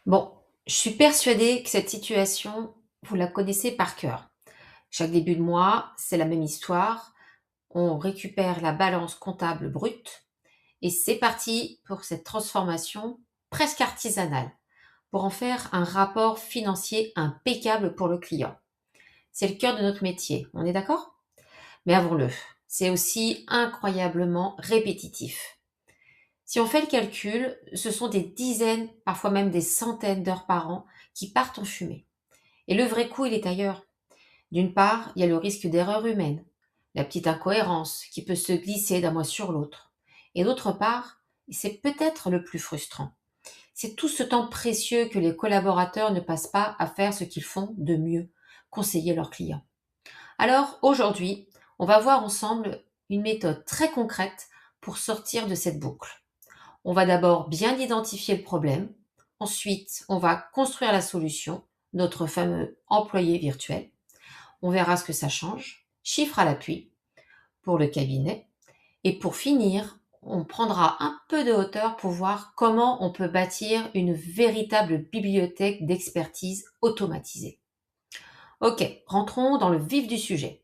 Bon, je suis persuadée que cette situation, vous la connaissez par cœur. Chaque début de mois, c'est la même histoire. On récupère la balance comptable brute et c'est parti pour cette transformation presque artisanale, pour en faire un rapport financier impeccable pour le client. C'est le cœur de notre métier, on est d'accord? Mais avouons-le, c'est aussi incroyablement répétitif. Si on fait le calcul, ce sont des dizaines, parfois même des centaines d'heures par an qui partent en fumée. Et le vrai coup, il est ailleurs. D'une part, il y a le risque d'erreur humaine, la petite incohérence qui peut se glisser d'un mois sur l'autre. Et d'autre part, et c'est peut-être le plus frustrant, c'est tout ce temps précieux que les collaborateurs ne passent pas à faire ce qu'ils font de mieux, conseiller leurs clients. Alors aujourd'hui, on va voir ensemble une méthode très concrète pour sortir de cette boucle. On va d'abord bien identifier le problème, ensuite on va construire la solution, notre fameux employé virtuel. On verra ce que ça change, chiffre à l'appui pour le cabinet. Et pour finir, on prendra un peu de hauteur pour voir comment on peut bâtir une véritable bibliothèque d'expertise automatisée. Ok, rentrons dans le vif du sujet.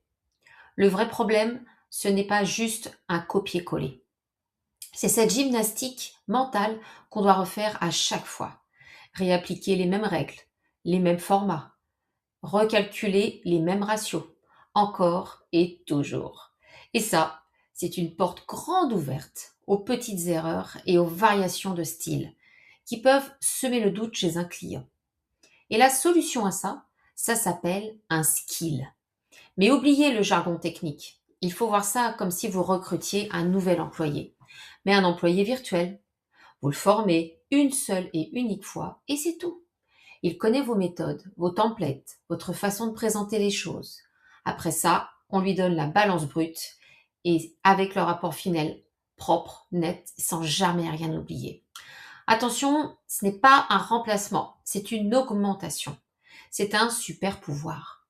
Le vrai problème, ce n'est pas juste un copier-coller. C'est cette gymnastique mentale qu'on doit refaire à chaque fois. Réappliquer les mêmes règles, les mêmes formats, recalculer les mêmes ratios, encore et toujours. Et ça, c'est une porte grande ouverte aux petites erreurs et aux variations de style qui peuvent semer le doute chez un client. Et la solution à ça, ça s'appelle un skill. Mais oubliez le jargon technique. Il faut voir ça comme si vous recrutiez un nouvel employé, mais un employé virtuel. Vous le formez une seule et unique fois et c'est tout. Il connaît vos méthodes, vos templates, votre façon de présenter les choses. Après ça, on lui donne la balance brute et avec le rapport final propre, net, sans jamais rien oublier. Attention, ce n'est pas un remplacement, c'est une augmentation. C'est un super pouvoir.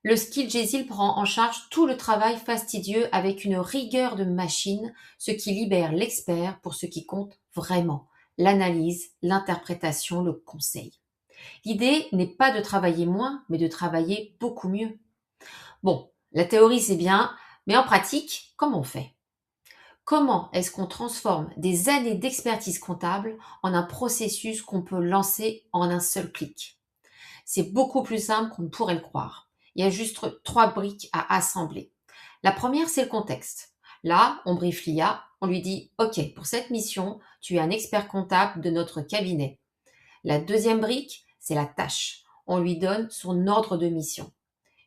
Le skill Jezil prend en charge tout le travail fastidieux avec une rigueur de machine, ce qui libère l'expert pour ce qui compte vraiment, l'analyse, l'interprétation, le conseil. L'idée n'est pas de travailler moins, mais de travailler beaucoup mieux. Bon, la théorie c'est bien, mais en pratique, comment on fait? Comment est-ce qu'on transforme des années d'expertise comptable en un processus qu'on peut lancer en un seul clic? C'est beaucoup plus simple qu'on ne pourrait le croire. Il y a juste trois briques à assembler. La première, c'est le contexte. Là, on briefe l'IA, on lui dit, OK, pour cette mission, tu es un expert comptable de notre cabinet. La deuxième brique, c'est la tâche. On lui donne son ordre de mission.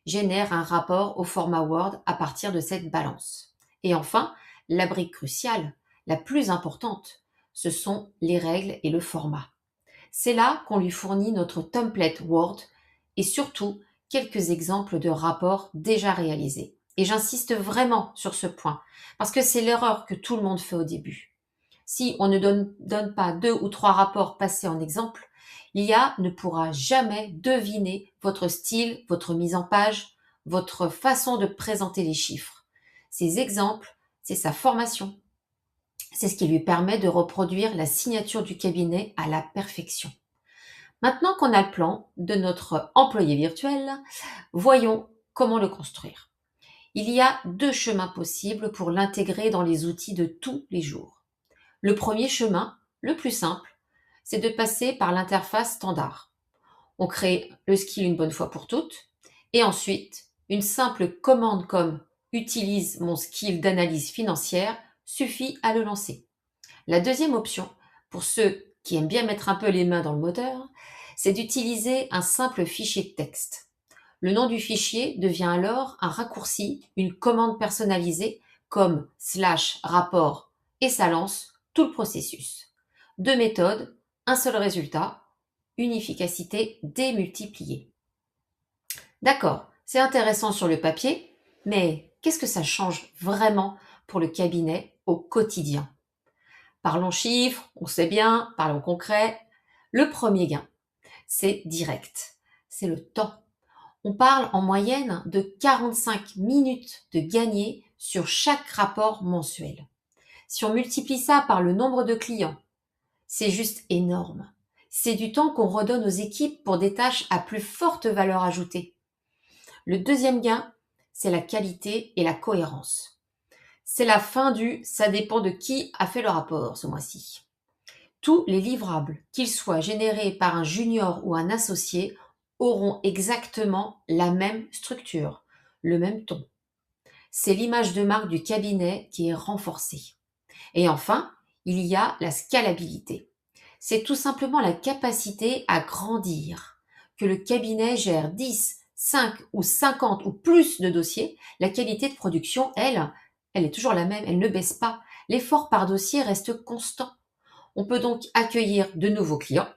Génère un rapport au format Word à partir de cette balance. Et enfin, la brique cruciale, la plus importante, ce sont les règles et le format. C'est là qu'on lui fournit notre template Word et surtout quelques exemples de rapports déjà réalisés. Et j'insiste vraiment sur ce point, parce que c'est l'erreur que tout le monde fait au début. Si on ne donne pas deux ou trois rapports passés en exemple, l'IA ne pourra jamais deviner votre style, votre mise en page, votre façon de présenter les chiffres. Ces exemples, c'est sa formation. C'est ce qui lui permet de reproduire la signature du cabinet à la perfection. Maintenant qu'on a le plan de notre employé virtuel, voyons comment le construire. Il y a deux chemins possibles pour l'intégrer dans les outils de tous les jours. Le premier chemin, le plus simple, c'est de passer par l'interface standard. On crée le skill une bonne fois pour toutes et ensuite une simple commande comme utilise mon skill d'analyse financière suffit à le lancer. La deuxième option, pour ceux qui aiment bien mettre un peu les mains dans le moteur, c'est d'utiliser un simple fichier de texte. Le nom du fichier devient alors un raccourci, une commande personnalisée comme /rapport et ça lance tout le processus. Deux méthodes, un seul résultat, une efficacité démultipliée. D'accord, c'est intéressant sur le papier, mais qu'est-ce que ça change vraiment pour le cabinet au quotidien? Parlons chiffres, on sait bien, parlons concret. Le premier gain, c'est direct, c'est le temps. On parle en moyenne de 45 minutes de gagné sur chaque rapport mensuel. Si on multiplie ça par le nombre de clients, c'est juste énorme. C'est du temps qu'on redonne aux équipes pour des tâches à plus forte valeur ajoutée. Le deuxième gain, c'est la qualité et la cohérence. C'est la fin du ça dépend de qui a fait le rapport ce mois-ci. Tous les livrables, qu'ils soient générés par un junior ou un associé, auront exactement la même structure, le même ton. C'est l'image de marque du cabinet qui est renforcée. Et enfin, il y a la scalabilité. C'est tout simplement la capacité à grandir. Que le cabinet gère 10, 5 ou 50 ou plus de dossiers, la qualité de production, elle est toujours la même, elle ne baisse pas. L'effort par dossier reste constant. On peut donc accueillir de nouveaux clients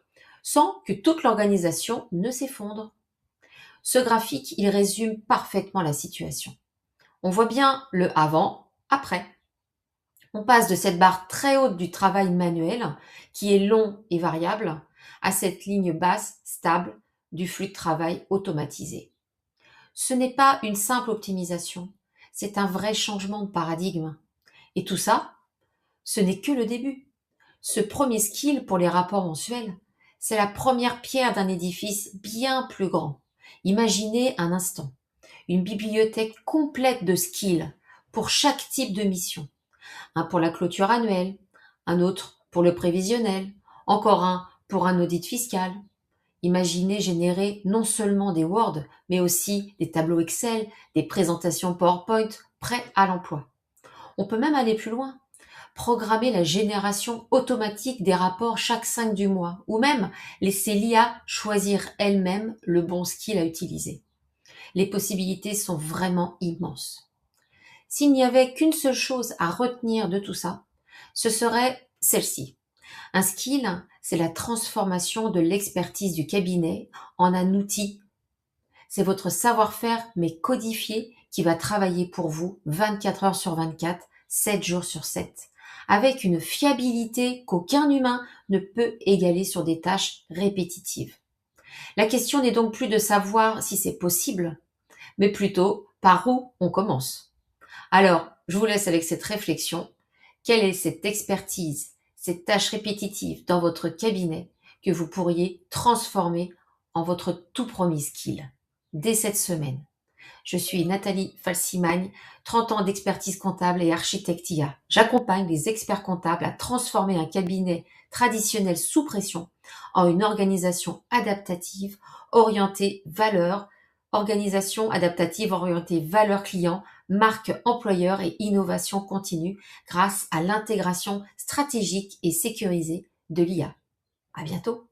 sans que toute l'organisation ne s'effondre. Ce graphique, il résume parfaitement la situation. On voit bien le avant, après. On passe de cette barre très haute du travail manuel, qui est long et variable, à cette ligne basse, stable, du flux de travail automatisé. Ce n'est pas une simple optimisation, c'est un vrai changement de paradigme. Et tout ça, ce n'est que le début. Ce premier skill pour les rapports mensuels, c'est la première pierre d'un édifice bien plus grand. Imaginez un instant une bibliothèque complète de skills pour chaque type de mission. Un pour la clôture annuelle, un autre pour le prévisionnel, encore un pour un audit fiscal. Imaginez générer non seulement des Word, mais aussi des tableaux Excel, des présentations PowerPoint prêts à l'emploi. On peut même aller plus loin. Programmer la génération automatique des rapports chaque 5 du mois, ou même laisser l'IA choisir elle-même le bon skill à utiliser. Les possibilités sont vraiment immenses. S'il n'y avait qu'une seule chose à retenir de tout ça, ce serait celle-ci. Un skill, c'est la transformation de l'expertise du cabinet en un outil. C'est votre savoir-faire, mais codifié, qui va travailler pour vous 24 heures sur 24, 7 jours sur 7, avec une fiabilité qu'aucun humain ne peut égaler sur des tâches répétitives. La question n'est donc plus de savoir si c'est possible, mais plutôt par où on commence. Alors, je vous laisse avec cette réflexion. Quelle est cette expertise, cette tâche répétitive dans votre cabinet que vous pourriez transformer en votre tout premier skill dès cette semaine? Je suis Nathalie Falsimagne, 30 ans d'expertise comptable et architecte IA. J'accompagne les experts comptables à transformer un cabinet traditionnel sous pression en une organisation adaptative orientée valeur, client, marque employeur et innovation continue grâce à l'intégration stratégique et sécurisée de l'IA. À bientôt!